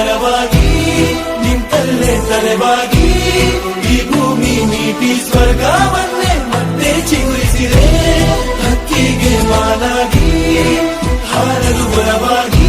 ವರವಾಗಿ ನಿಂತಲ್ಲೇ ತಲೆಬಾಗಿ ಈ ಭೂಮಿ ನೀತಿ ಸ್ವರ್ಗವನ್ನೇ ಮತ್ತೆ ಚಿಗುರಿಸಿದೆ. ಹಕ್ಕಿಗೆ ಮಾನಾಗಿ ಹಾರಲು ವರವಾಗಿ